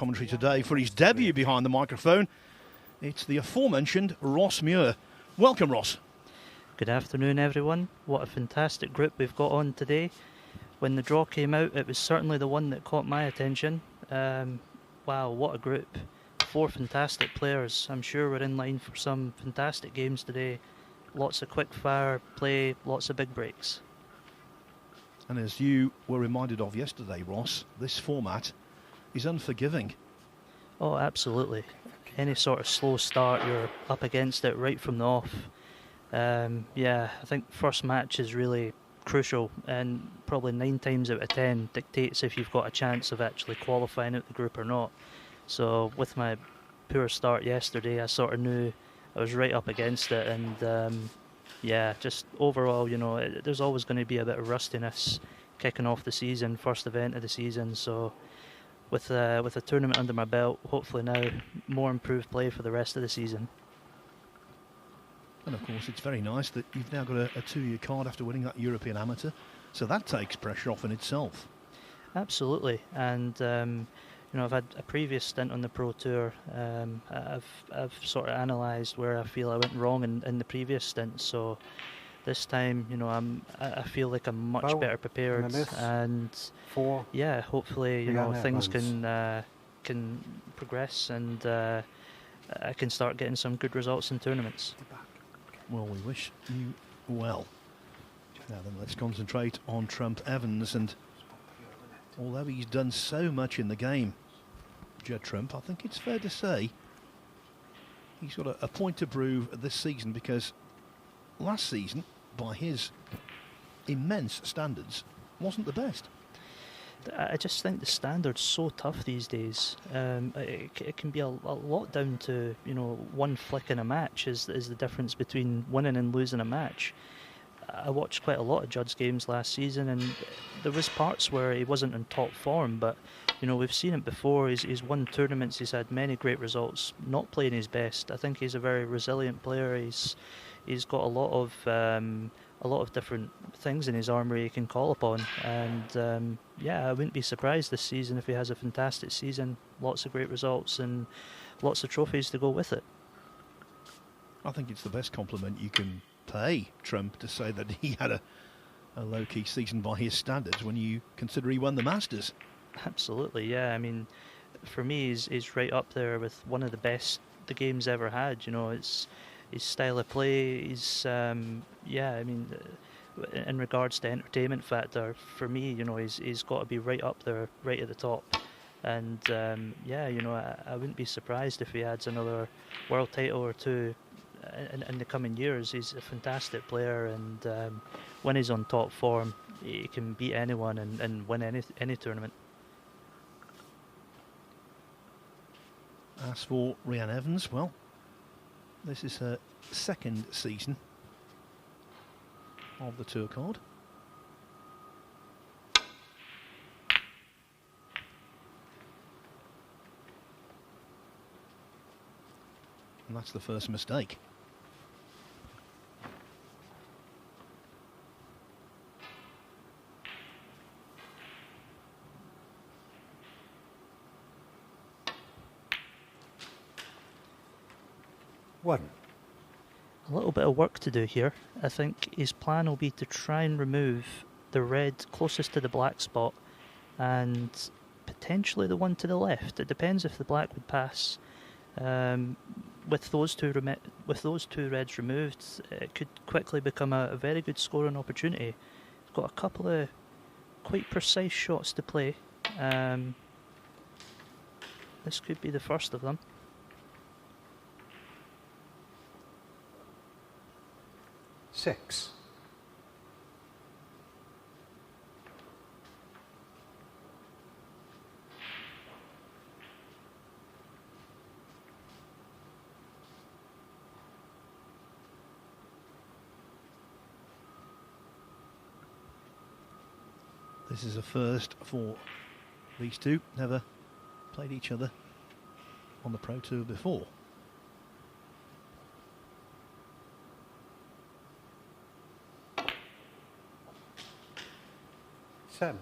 commentary today for his debut behind the microphone. It's the aforementioned Ross Muir. Welcome, Ross. Good afternoon, everyone. What a fantastic group we've got on today. When the draw came out, it was certainly the one that caught my attention. Wow, what a group. 4 fantastic players. I'm sure we're in line for some fantastic games today. Lots of quick-fire play, lots of big breaks. And as you were reminded of yesterday, Ross, this format is unforgiving. Oh, absolutely. Any sort of slow start, you're up against it right from the off. I think first match is really crucial, and probably 9 times out of 10 dictates if you've got a chance of actually qualifying out the group or not. So with my poor start yesterday, I sort of knew I was right up against it, and just overall, there's always going to be a bit of rustiness kicking off the season, first event of the season. So with a tournament under my belt, hopefully now more improved play for the rest of the season. And of course, it's very nice that you've now got a 2-year card after winning that European Amateur, so that takes pressure off in itself. Absolutely, and I've had a previous stint on the Pro Tour. I've sort of analysed where I feel I went wrong in the previous stint. So this time, I feel like I'm much better prepared, and hopefully, things can progress, and I can start getting some good results in tournaments. Well, we wish you well. Now then, let's concentrate on Trump Evans, and although he's done so much in the game, Judd Trump, I think it's fair to say he's got a point to prove this season, because last season, by his immense standards, wasn't the best. I just think the standard's so tough these days. It can be a lot down to, one flick in a match is the difference between winning and losing a match. I watched quite a lot of Judd's games last season, and there was parts where he wasn't in top form, but we've seen it before. He's won tournaments, he's had many great results, not playing his best. I think he's a very resilient player. He's got a lot of different things in his armoury he can call upon, and I wouldn't be surprised this season if he has a fantastic season, lots of great results and lots of trophies to go with it. I think it's the best compliment you can pay Trump, to say that he had a low-key season by his standards when you consider he won the Masters. Absolutely, yeah. I mean, for me, he's right up there with one of the best the game's ever had. It's his style of play. In regards to entertainment factor, for me, he's got to be right up there, right at the top. And I wouldn't be surprised if he adds another world title or two in the coming years. He's a fantastic player, and when he's on top form, he can beat anyone and win any tournament. As for Reanne Evans, well, this is her second season of the tour card. And that's the first mistake. A little bit of work to do here. I think his plan will be to try and remove the red closest to the black spot, and potentially the one to the left. It depends if the black would pass. With those two reds removed, it could quickly become a very good scoring opportunity. He's got a couple of quite precise shots to play. This could be the first of them. Six. This is a first for these two. Never played each other on the Pro Tour before. Seven.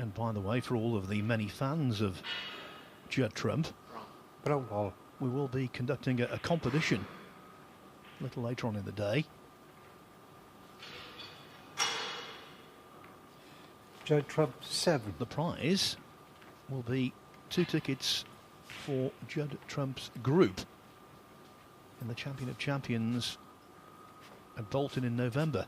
And by the way, for all of the many fans of Judd Trump, Brown ball. we will be conducting a competition a little later on in the day. Judd Trump 7. The prize will be 2 tickets for Judd Trump's group in the Champion of Champions at Bolton in November.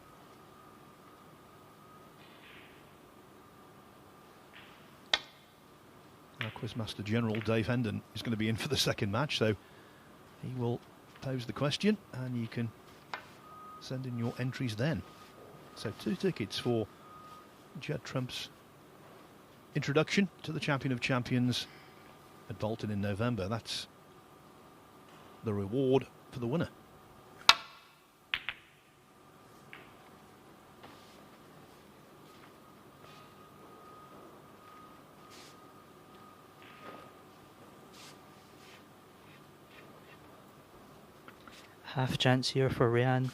Our Quizmaster General Dave Hendon is going to be in for the second match, so he will pose the question and you can send in your entries then. So 2 tickets for Judd Trump's introduction to the Champion of Champions at Bolton in November. That's the reward for the winner. Half chance here for Reanne.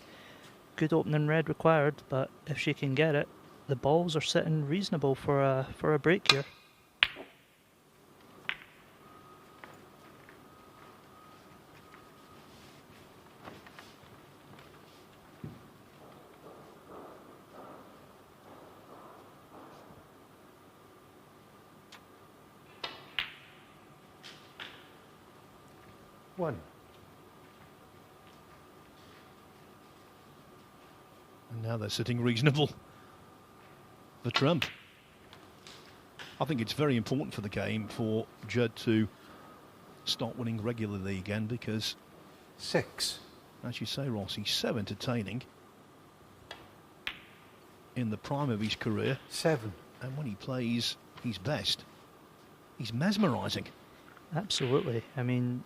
Good opening red required, but if she can get it, the balls are sitting reasonable for a break here. One. And now they're sitting reasonable for Trump. I think it's very important for the game for Judd to start winning regularly again because, 6. as you say, Ross, he's so entertaining in the prime of his career. 7. And when he plays his best, he's mesmerising. Absolutely. I mean,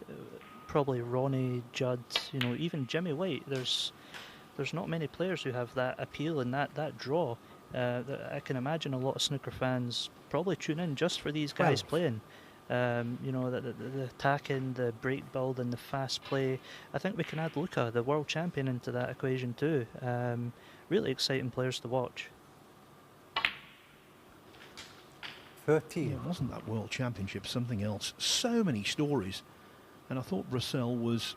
probably Ronnie, Judd, you know, even Jimmy White. There's not many players who have that appeal and that draw. I can imagine a lot of snooker fans probably tune in just for these guys playing. You know, the attacking, the break build and the fast play. I think we can add Luca, the world champion, into that equation too. Really exciting players to watch. 13. Yeah, wasn't that World Championship something else? So many stories. And I thought Brassell was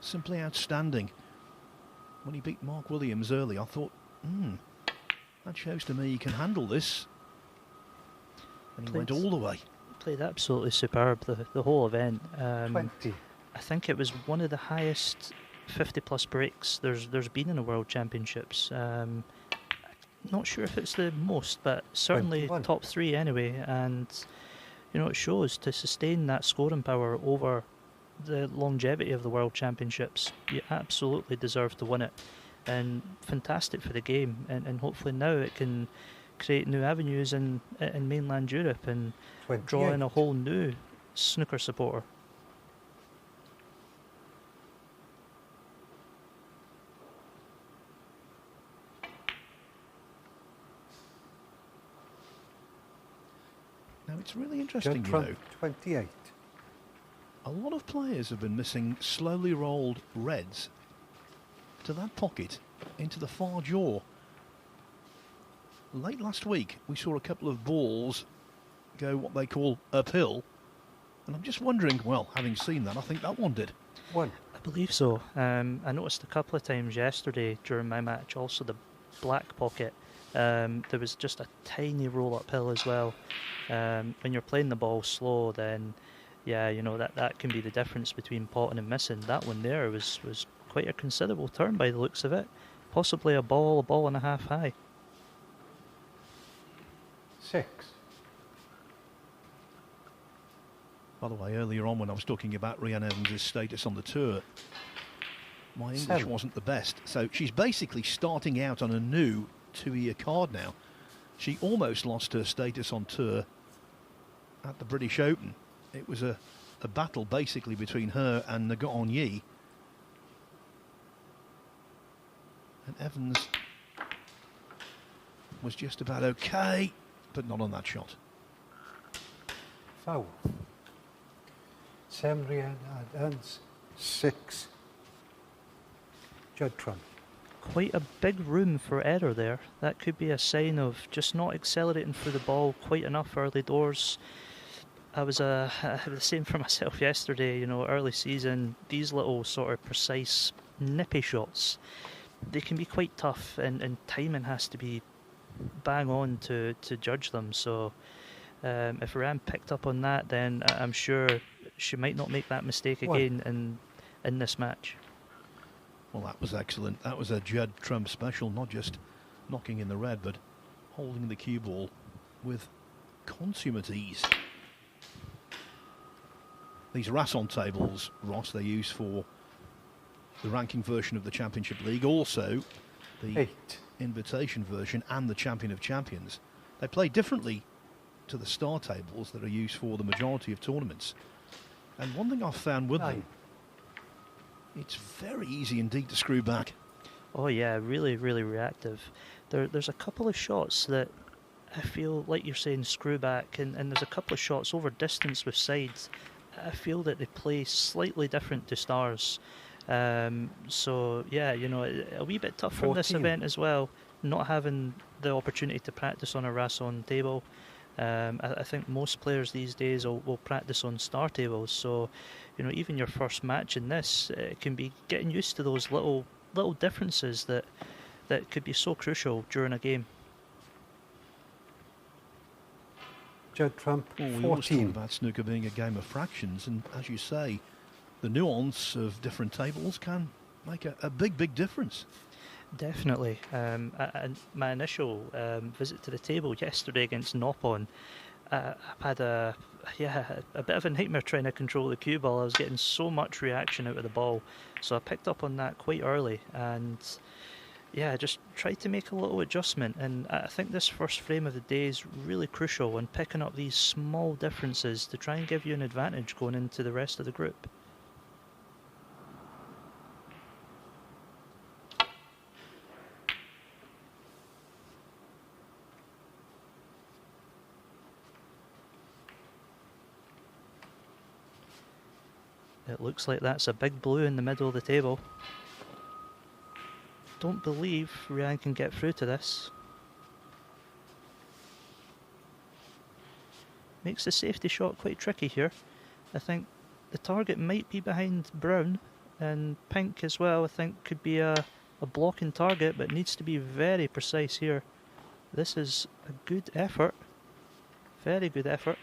simply outstanding. When he beat Mark Williams early, I thought, that shows to me he can handle this. And he went all the way. Played absolutely superb the whole event. 20. I think it was one of the highest 50-plus breaks there's been in the World Championships. Not sure if it's the most, but certainly 21. top 3 anyway. And you know, it shows to sustain that scoring power over the longevity of the World Championships. You absolutely deserve to win it, and fantastic for the game. And hopefully now it can create new avenues in mainland Europe and 28. draw in a whole new snooker supporter. Now it's really interesting, Judd you Trump know. 28. A lot of players have been missing slowly rolled reds to that pocket into the far jaw. Late last week, we saw a couple of balls go what they call uphill. And I'm just wondering, well, having seen that, I think that one did. 1. I believe so. I noticed a couple of times yesterday during my match, also the black pocket. There was just a tiny roll uphill as well. When you're playing the ball slow, then yeah, you know, that can be the difference between potting and missing. That one there was quite a considerable turn by the looks of it. Possibly a ball and a half high. 6. By the way, earlier on when I was talking about Reanne Evans' status on the tour, my English 7. wasn't the best. So she's basically starting out on a new 2-year card now. She almost lost her status on tour at the British Open. It was a battle basically between her and Nagot Yi. And Evans was just about okay, but not on that shot. Foul. 7 Reanne Evans. 6. Judd Trump. quite a big room for error there. That could be a sign of just not accelerating through the ball quite enough early doors. I was the same for myself yesterday. Early season, these little sort of precise, nippy shots, they can be quite tough, and timing has to be bang on to judge them. So if Reanne picked up on that, then I'm sure she might not make that mistake again in this match. Well, that was excellent. That was a Judd Trump special, not just knocking in the red, but holding the cue ball with consummate ease. These Rasson tables, Ross, they use for the ranking version of the Championship League, also the invitation version and the Champion of Champions. They play differently to the star tables that are used for the majority of tournaments. And one thing I've found with them, it's very easy indeed to screw back. Oh yeah, really, really reactive. There's a couple of shots that I feel like you're saying screw back, and there's a couple of shots over distance with sides. I feel that they play slightly different to stars. So yeah, a wee bit tough from this event as well, not having the opportunity to practice on a Rasson table. I think most players these days will practice on star tables, so even your first match in this, it can be getting used to those little differences that could be so crucial during a game. Judd Trump, well, we 14. always talk about snooker being a game of fractions, and as you say, the nuance of different tables can make a big difference. Definitely. My initial visit to the table yesterday against Nopon, I've had a bit of a nightmare trying to control the cue ball. I was getting so much reaction out of the ball, so I picked up on that quite early, and I just tried to make a little adjustment. And I think this first frame of the day is really crucial in picking up these small differences to try and give you an advantage going into the rest of the group. It looks like that's a big blue in the middle of the table. Don't believe Reanne can get through to this. Makes the safety shot quite tricky here. I think the target might be behind brown, and pink as well I think could be a blocking target, but needs to be very precise here. This is a good effort. Very good effort.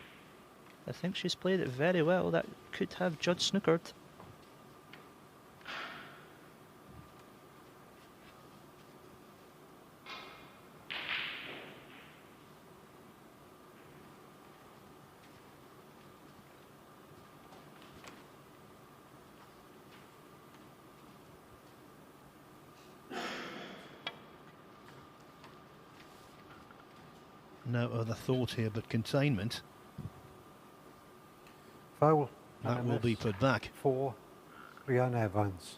I think she's played it very well. That could have Judd snookered. No other thought here but containment. Foul. That will be put back. For Reanne Evans.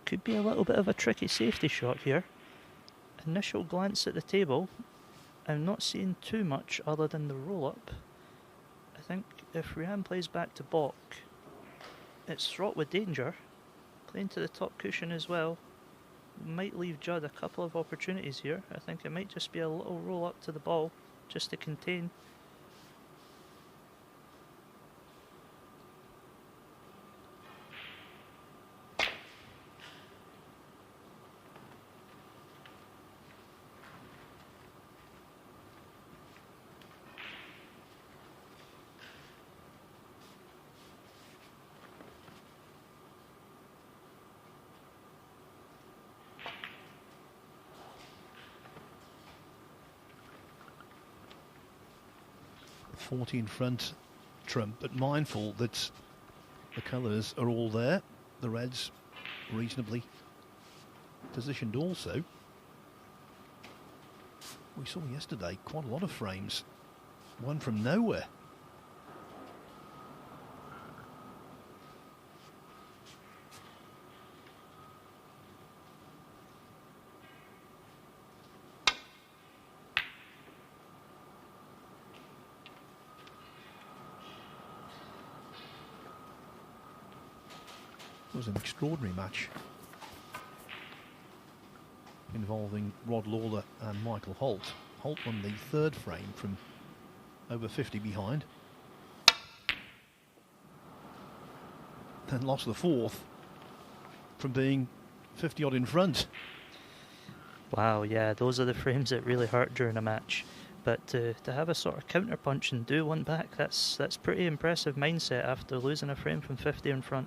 Could be a little bit of a tricky safety shot here. Initial glance at the table, I'm not seeing too much other than the roll-up. I think if Reanne plays back to balk, it's fraught with danger. Playing to the top cushion as well might leave Judd a couple of opportunities here. I think it might just be a little roll-up to the ball, just to contain. 40 in front, Trump, but mindful that the colours are all there. The reds reasonably positioned also. We saw yesterday quite a lot of frames, one from nowhere. It was an extraordinary match involving Rod Lawler and Michael Holt. Holt won the third frame from over 50 behind, then lost the fourth from being 50 odd in front. Wow, yeah, those are the frames that really hurt during a match. But to have a sort of counter punch and do one back, that's pretty impressive mindset after losing a frame from 50 in front.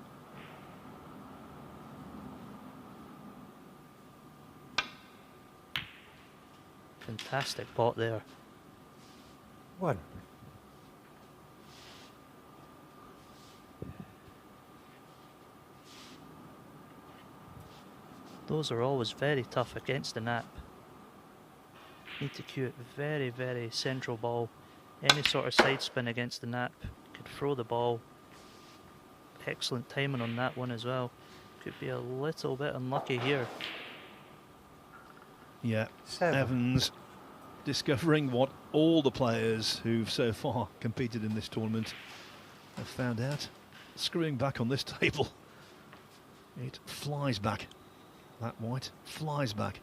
Fantastic pot there. 1. Those are always very tough against the nap. Need to cue it very, very central ball. Any sort of side spin against the nap could throw the ball. Excellent timing on that one as well. Could be a little bit unlucky here. Yeah, 7. Evans discovering what all the players who've so far competed in this tournament have found out. Screwing back on this table, it flies back. That white flies back.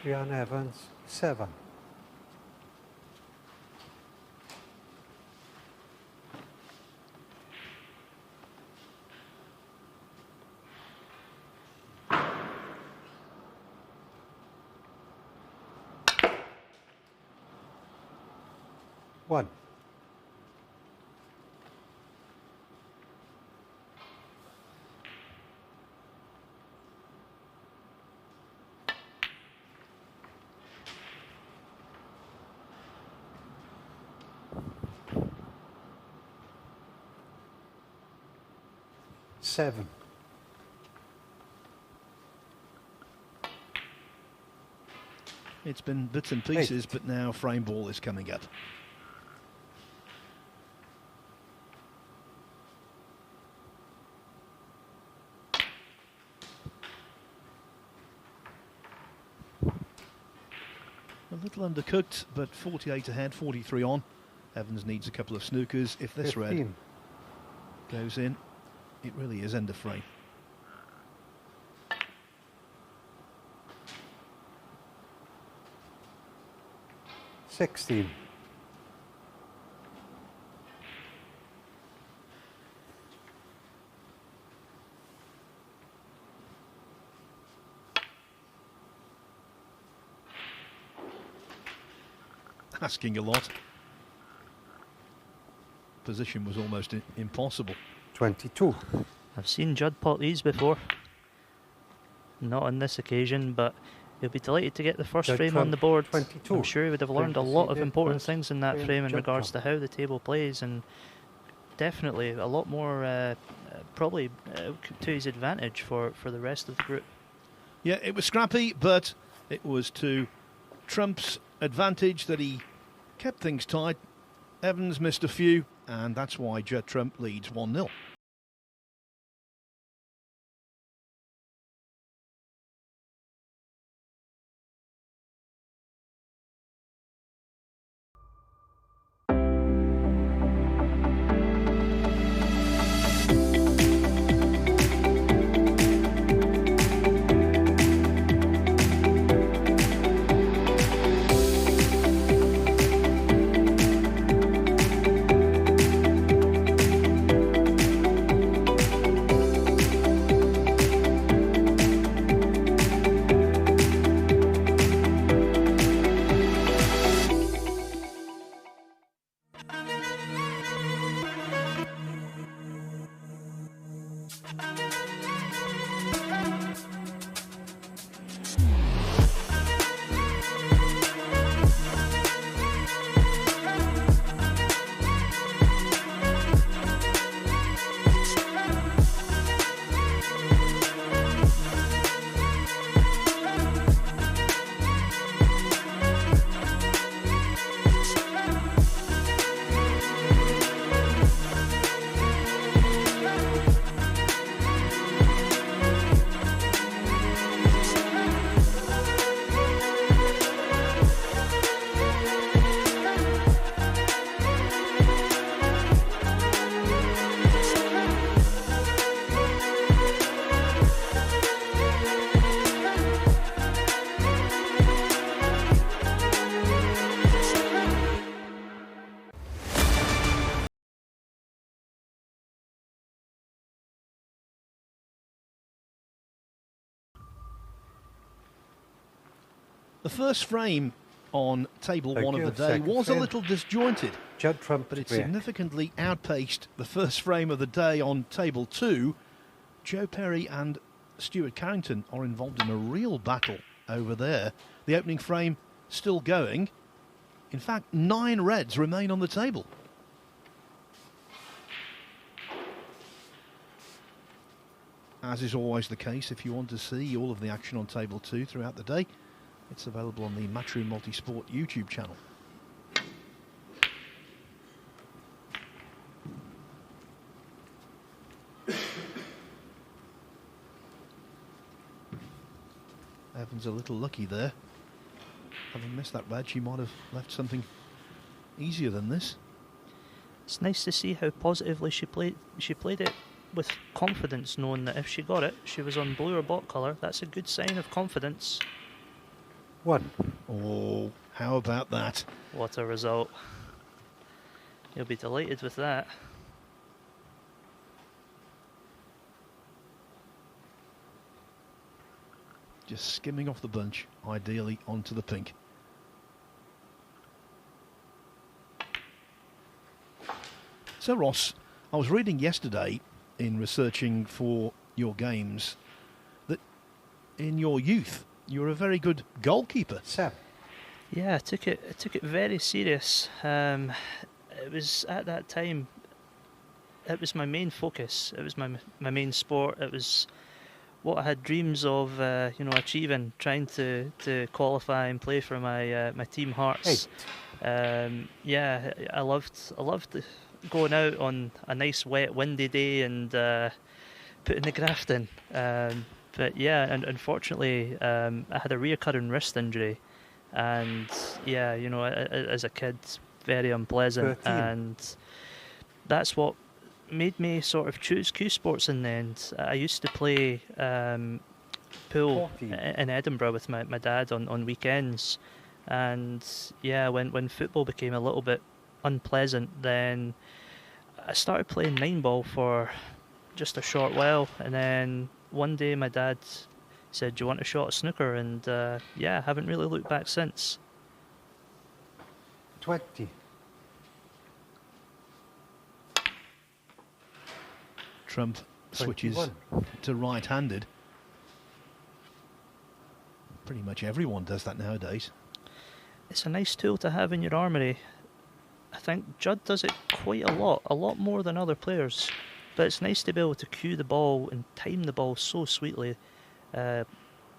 Reanne Evans, 7. One. Seven. It's been bits and pieces, but now frame ball is coming up. A little undercooked, but 48 ahead, 43 on. Evans needs a couple of snookers. If this 15. red goes in, it really is end of frame. $16. Asking a lot. Position was almost impossible. 22. I've seen Judd pot these before. Not on this occasion, but he'll be delighted to get the first Judd frame Trump, on the board. 22. I'm sure he would have learned a Going to lot see of the important first things in that frame, frame in Judd regards Trump. to how the table plays, and definitely a lot more probably to his advantage for the rest of the group. Yeah, it was scrappy, but it was to Trump's advantage that he kept things tight. Evans missed a few, and that's why Judd Trump leads 1-0. The first frame on table Thank 1 of you. the day Second was a frame. little disjointed, Judd Trump but it to break. significantly outpaced the first frame of the day on table 2. Joe Perry and Stuart Carrington are involved in a real battle over there. The opening frame still going. In fact, 9 reds remain on the table. As is always the case, if you want to see all of the action on table 2 throughout the day, it's available on the Matchroom Multisport YouTube channel. Evans a little lucky there. Having missed that red, she might have left something easier than this. It's nice to see how positively she played it with confidence, knowing that if she got it, she was on blue or black colour. That's a good sign of confidence. 1. Oh, how about that? What a result. You'll be delighted with that. Just skimming off the bunch, ideally onto the pink. So Ross, I was reading yesterday in researching for your games that in your youth you were a very good goalkeeper. 7. Yeah, I took it very serious. It was at that time, it was my main focus. It was my main sport. It was what I had dreams of, achieving, trying to qualify and play for my team Hearts. 8. Yeah, I loved going out on a nice wet windy day and putting the graft in. But yeah, and unfortunately, I had a recurring wrist injury, and yeah, as a kid, very unpleasant, 13. and that's what made me sort of choose Q Sports in the end. I used to play pool 14. in Edinburgh with my dad on weekends, and yeah, when football became a little bit unpleasant, then I started playing 9-ball for just a short while, and then one day my dad said, "Do you want a shot at snooker?" And yeah, I haven't really looked back since. 20. Trump switches 21. to right-handed. Pretty much everyone does that nowadays. It's a nice tool to have in your armoury. I think Judd does it quite a lot more than other players. But it's nice to be able to cue the ball and time the ball so sweetly.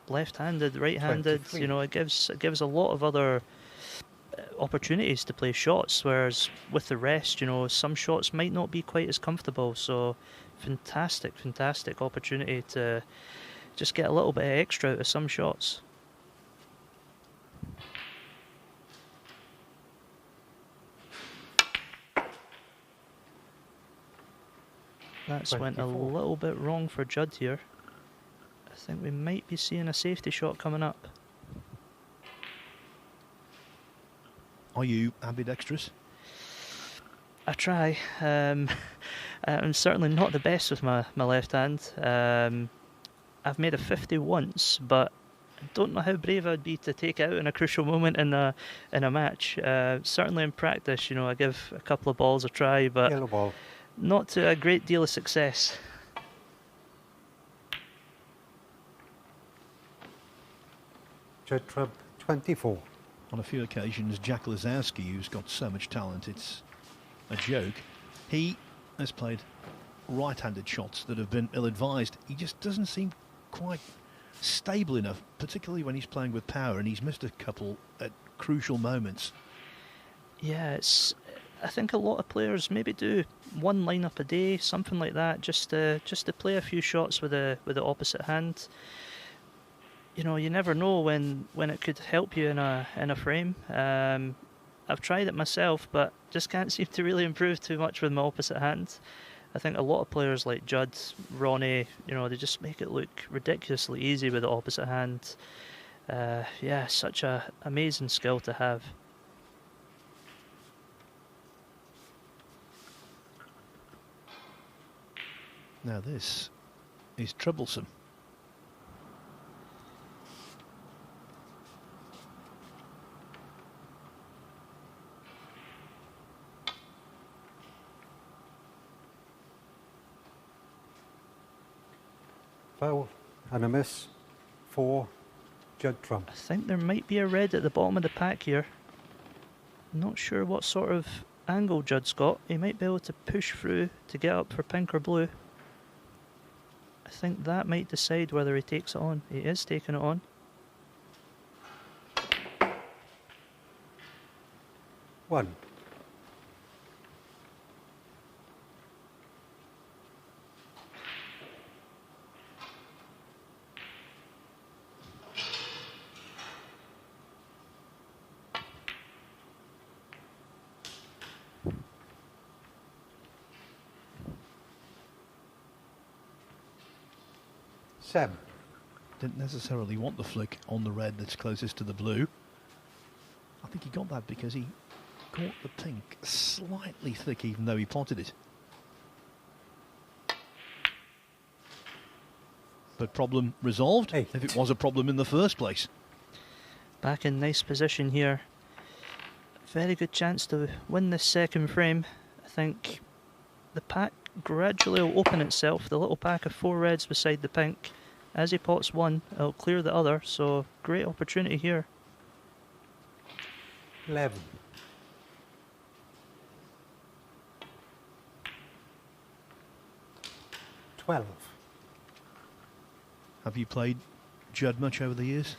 Left-handed, right-handed, 23. it gives a lot of other opportunities to play shots, whereas with the rest, some shots might not be quite as comfortable. So fantastic opportunity to just get a little bit extra out of some shots. That's went a 24. little bit wrong for Judd here. I think we might be seeing a safety shot coming up. Are you ambidextrous? I try. I'm certainly not the best with my left hand. I've made a 50 once, but I don't know how brave I'd be to take it out in a crucial moment in a match. Certainly in practice, I give a couple of balls a try, but Yellow ball. not to a great deal of success. Judd Trump 24. On a few occasions, Jack Lazowski, who's got so much talent, it's a joke. He has played right-handed shots that have been ill-advised. He just doesn't seem quite stable enough, particularly when he's playing with power, and he's missed a couple at crucial moments. Yeah, I think a lot of players maybe do one lineup a day, something like that, just to play a few shots with the opposite hand. You never know when it could help you in a frame. I've tried it myself, but just can't seem to really improve too much with my opposite hand. I think a lot of players like Judd, Ronnie, they just make it look ridiculously easy with the opposite hand. Yeah, such a amazing skill to have. Now this is troublesome. Foul and a miss for Judd Trump. I think there might be a red at the bottom of the pack here. Not sure what sort of angle Judd's got. He might be able to push through to get up for pink or blue. I think that might decide whether he takes it on. He is taking it on. 1. Sam. Didn't necessarily want the flick on the red that's closest to the blue. I think he got that because he caught the pink slightly thick, even though he potted it. But problem resolved, 8. if it was a problem in the first place. Back in nice position here. Very good chance to win this second frame. I think the pack gradually will open itself. The little pack of 4 reds beside the pink. As he pots one, it'll clear the other. So great opportunity here. 11. 12. Have you played Judd much over the years?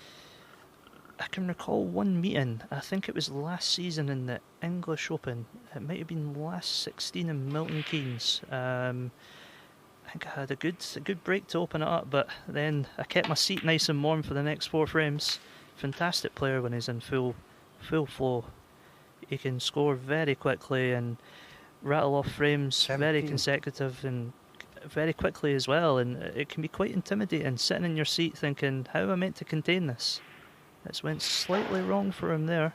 I can recall one meeting. I think it was last season in the English Open. It might have been last 16 in Milton Keynes. I think I had a good break to open it up, but then I kept my seat nice and warm for the next 4 frames. Fantastic player when he's in full flow. He can score very quickly and rattle off frames 17. very consecutive and very quickly as well. And it can be quite intimidating sitting in your seat thinking, how am I meant to contain this? It's went slightly wrong for him there.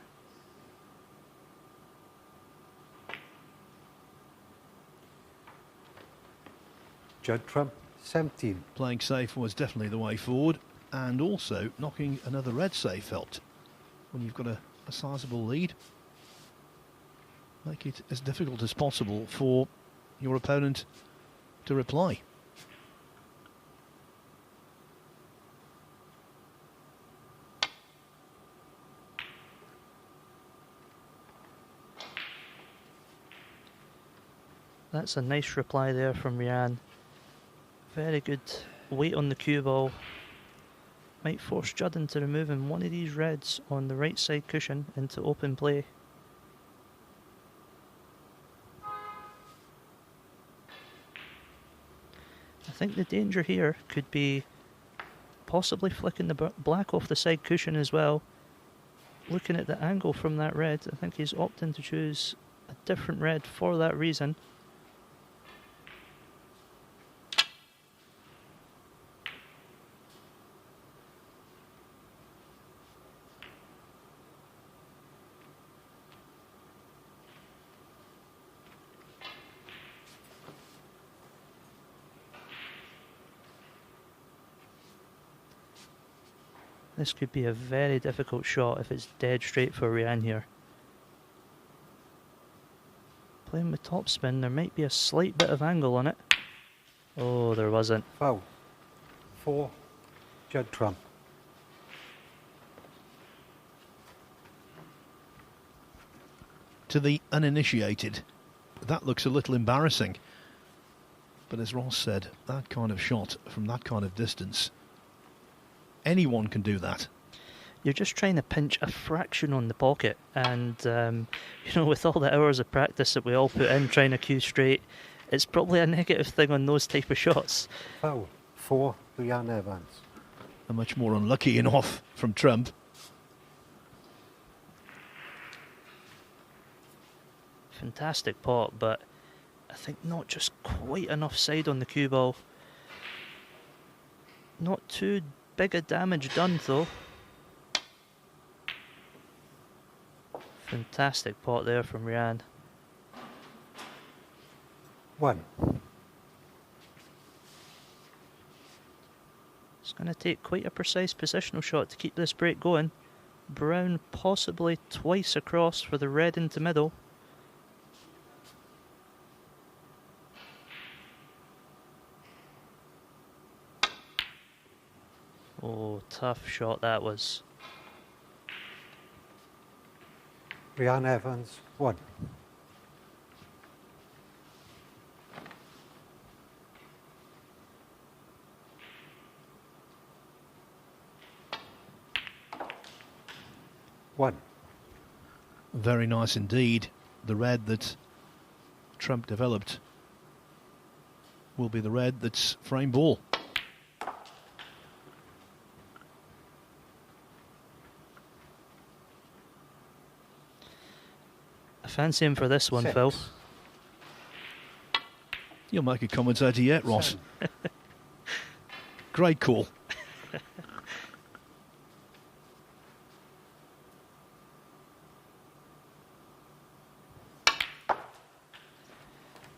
Judd Trump, 17. Playing safe was definitely the way forward, and also knocking another red safe helped. When you've got a sizable lead, make it as difficult as possible for your opponent to reply. That's a nice reply there from Reanne. Very good weight on the cue ball. Might force Judd into removing one of these reds on the right side cushion into open play. I think the danger here could be possibly flicking the black off the side cushion as well. Looking at the angle from that red, I think he's opting to choose a different red for that reason. This could be a very difficult shot if it's dead straight for Reanne here. Playing with topspin, there might be a slight bit of angle on it. Oh, there wasn't. Foul for Judd Trump. To the uninitiated, that looks a little embarrassing. But as Ross said, that kind of shot from that kind of distance, anyone can do that. You're just trying to pinch a fraction on the pocket, and with all the hours of practice that we all put in trying to cue straight, it's probably a negative thing on those type of shots. Foul for Reanne Evans. A much more unlucky in off from Trump. Fantastic pot, but I think not just quite enough side on the cue ball. Not too big a damage done though. Fantastic pot there from Reanne. 1. It's going to take quite a precise positional shot to keep this break going. Brown possibly twice across for the red into middle. Oh, tough shot that was. Reanne Evans, 1. One. Very nice indeed. The red that Trump developed will be the red that's frame ball. I fancy him for this one, 6. Phil. You'll make a commentator yet, Ross. 7. Great call.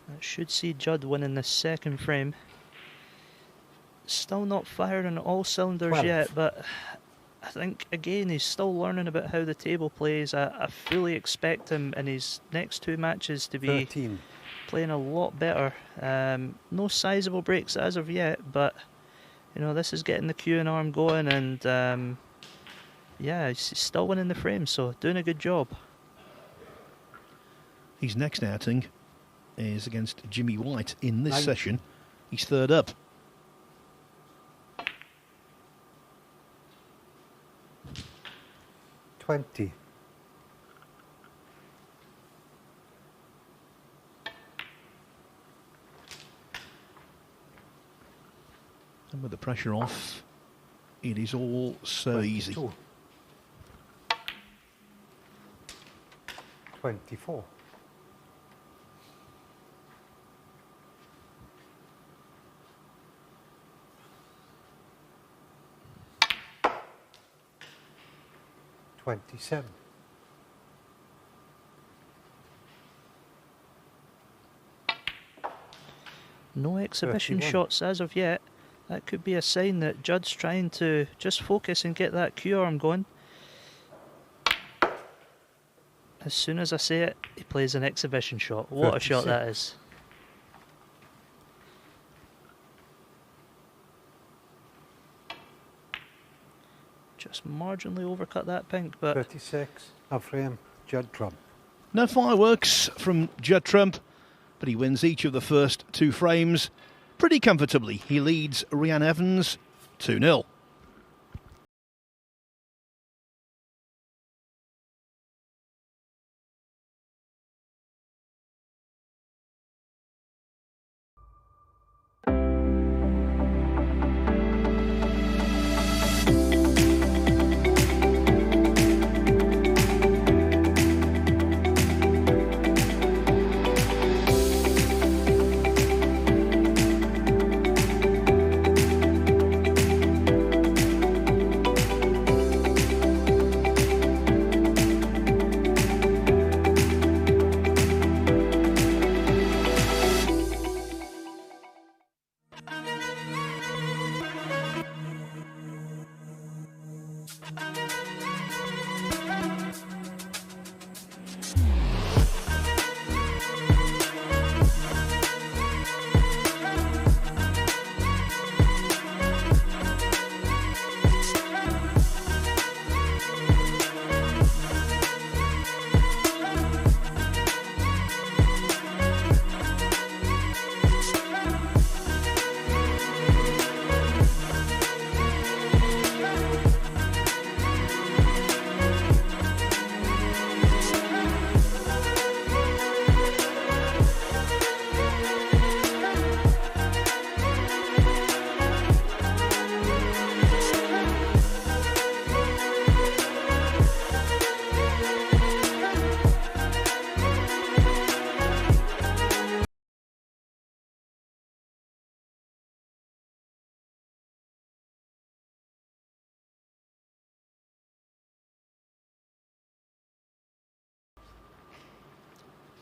That should see Judd winning this second frame. Still not firing on all cylinders 12. yet, but I think, again, he's still learning about how the table plays. I fully expect him in his next 2 matches to be 13. playing a lot better. No sizable breaks as of yet, but you know, this is getting the Q and arm going, and yeah, he's still winning the frame, so doing a good job. His next outing is against Jimmy White in this 9. session. He's third up. $20. And with the pressure off, it is all so easy. 24. $27. No exhibition 31. shots as of yet. That could be a sign that Judd's trying to just focus and get that Q arm going. As soon as I say it, he plays an exhibition shot. What a shot that is. Just marginally overcut that pink, but 36. A frame, Judd Trump. No fireworks from Judd Trump, but he wins each of the first 2 frames pretty comfortably. He leads Reanne Evans 2-0.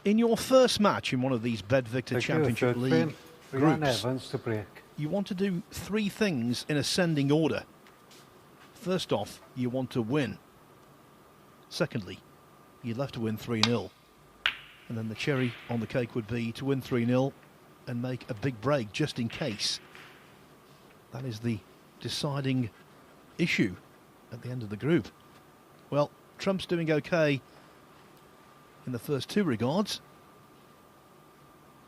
In your first match in one of these Bedvictor Championship League Reanne groups, Evans to break. you want to do 3 things in ascending order. First off, you want to win. Secondly, you'd love to win 3-0. And then the cherry on the cake would be to win 3-0 and make a big break just in case. That is the deciding issue at the end of the group. Well, Trump's doing okay in the first two regards.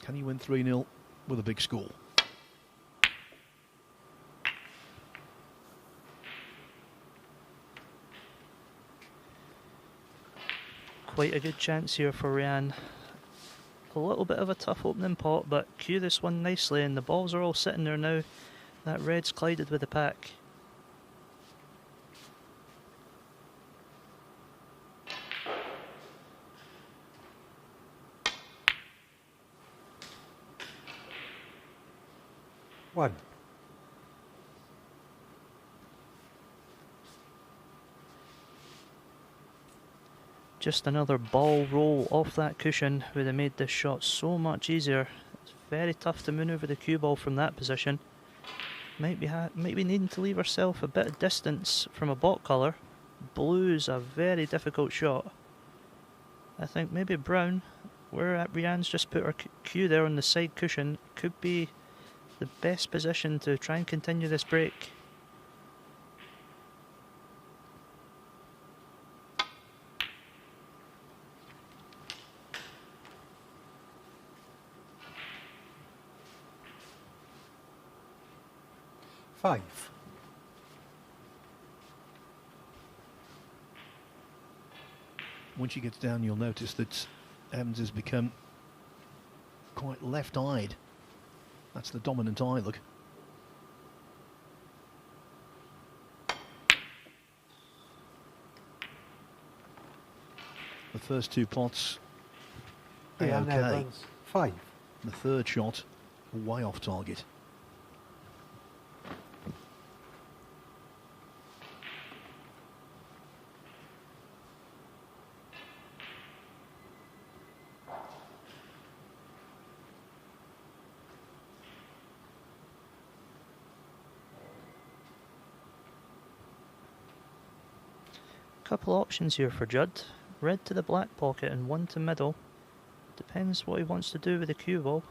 Can he win 3-0 with a big score? Quite a good chance here for Reanne. A little bit of a tough opening pot, but cue this one nicely, and the balls are all sitting there now. That red's collided with the pack. One. Just another ball roll off that cushion would have made this shot so much easier. It's very tough to manoeuvre the cue ball from that position. Might be needing to leave herself a bit of distance from a bot colour. Blue's a very difficult shot. I think maybe brown, where Reanne's just put her cue there on the side cushion, could be the best position to try and continue this break. Five. When she gets down, you'll notice that Evans has become quite left-eyed. That's the dominant eye look. The first two pots are Reanne okay. Evans. Five. The third shot, way off target. Couple options here for Judd. Red to the black pocket and one to middle. Depends what he wants to do with the cue ball.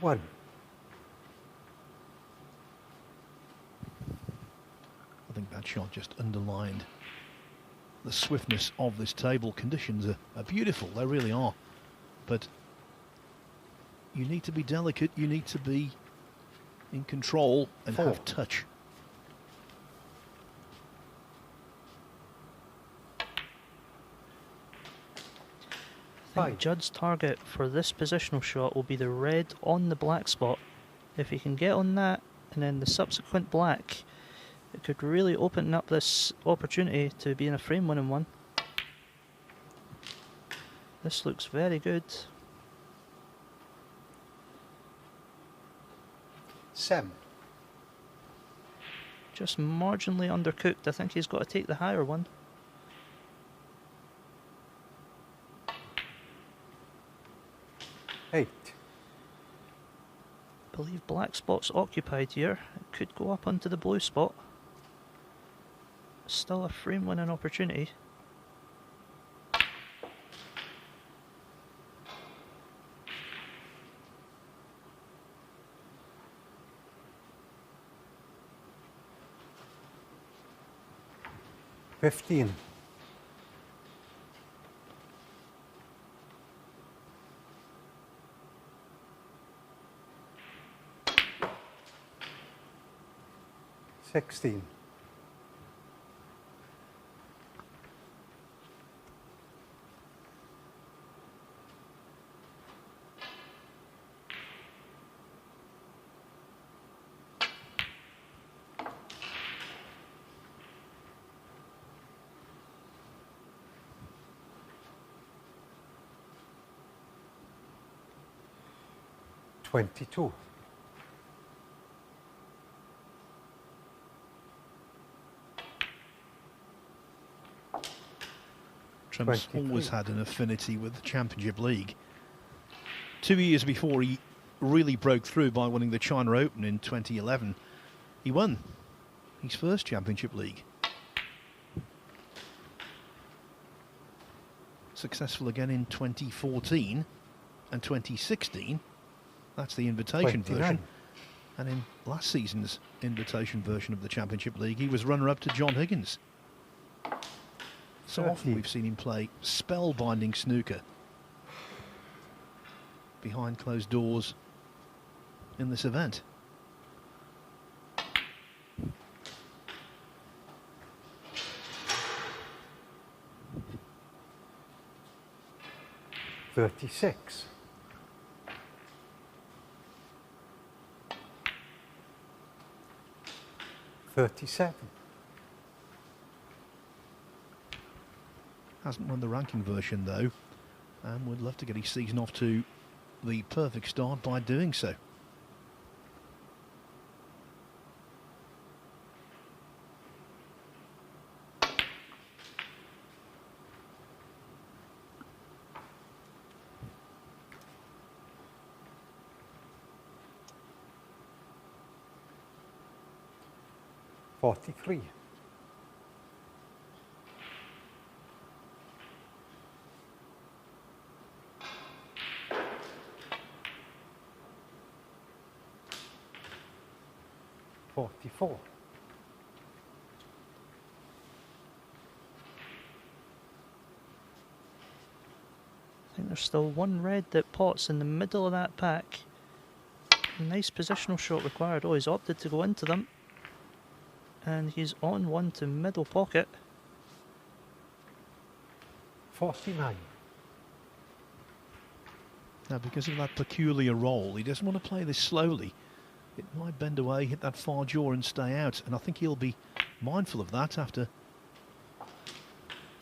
One. I think that shot just underlined the swiftness of this table. Conditions are beautiful, they really are. But you need to be delicate, you need to be in control and have touch. I think Judd's target for this positional shot will be the red on the black spot. If he can get on that and then the subsequent black, it could really open up this opportunity to be in a frame winning one. This looks very good. Seven. Just marginally undercooked. I think he's got to take the higher one. Eight. I believe black spot's occupied here. It could go up onto the blue spot. Still a frame winning opportunity. 15. 16. 22. Trump's always had an affinity with the Championship League. 2 years before he really broke through by winning the China Open in 2011, he won his first Championship League. Successful again in 2014 and 2016, That's the invitation 29. version. And in last season's invitation version of the Championship League, he was runner-up to John Higgins. So 30. often we've seen him play spellbinding snooker behind closed doors in this event. 36. 37. Hasn't won the ranking version though, and would love to get his season off to the perfect start by doing so. Forty-three. 44. 'I think there's still one red that pots in the middle of that pack. Nice positional shot required. Oh, he's opted to go into them. And he's on one to middle pocket. 49. Now, because of that peculiar roll, he doesn't want to play this slowly. It might bend away, hit that far jaw and stay out. And I think he'll be mindful of that after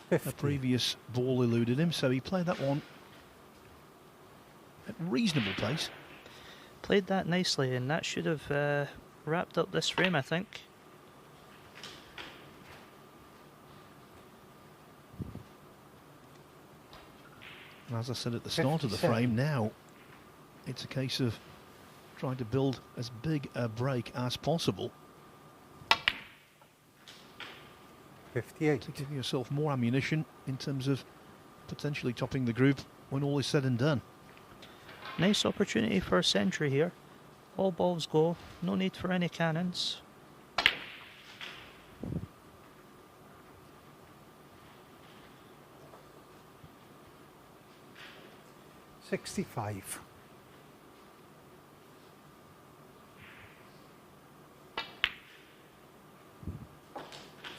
50. a previous ball eluded him. So he played that one at reasonable pace. Played that nicely, and that should have wrapped up this frame, I think. And as I said at the start of the 57. frame, now it's a case of trying to build as big a break as possible 58. to give yourself more ammunition in terms of potentially topping the group when all is said and done. Nice opportunity for a century here. All balls go, no need for any cannons. $65.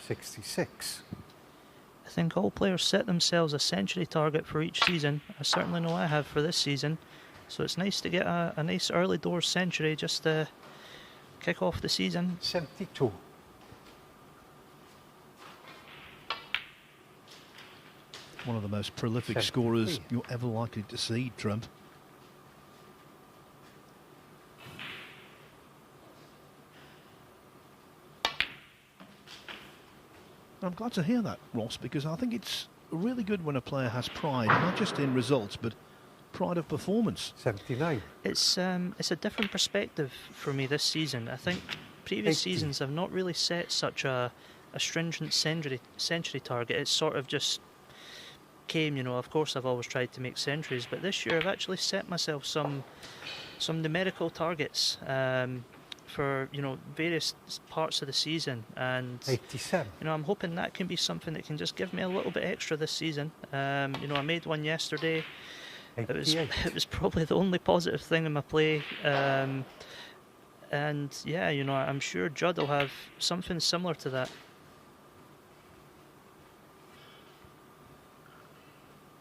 66. I think all players set themselves a century target for each season. I certainly know I have for this season. So it's nice to get a nice early doors century just to kick off the season. 72. One of the most prolific 73. scorers you're ever likely to see, Trump. I'm glad to hear that, Ross, because I think it's really good when a player has pride, not just in results, but pride of performance. 79. It's a different perspective for me this season. I think previous 80. seasons have not really set such a stringent century target. It's sort of just came, you know, of course I've always tried to make centuries, but this year I've actually set myself some numerical targets for, you know, various parts of the season, and 87. you know, I'm hoping that can be something that can just give me a little bit extra this season. You know, I made one yesterday. 88. It was probably the only positive thing in my play, and yeah, you know, I'm sure Judd will have something similar to that.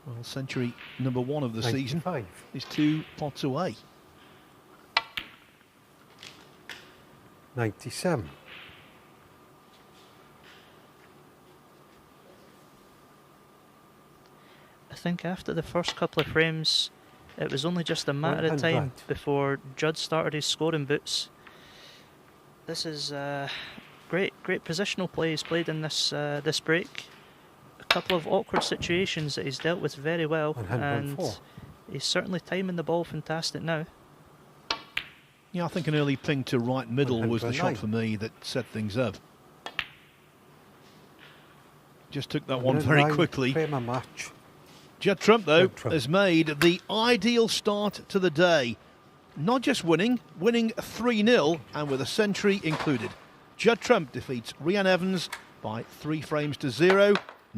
Well, century number one of the season 95. is 2 pots away. 97. I think after the first couple of frames, it was only just a matter of time 100. before Judd started his scoring boots. This is great positional play he's played in this break. A couple of awkward situations that he's dealt with very well, 104. and he's certainly timing the ball fantastic now. Yeah, I think an early ping to right middle was the 109. shot for me that set things up. Just took that one very 109 quickly. Frame a match. Judd Trump, though, Judd Trump. has made the ideal start to the day. not just winning 3-0 and with a century included. Judd Trump defeats Reanne Evans by 3 frames to 0.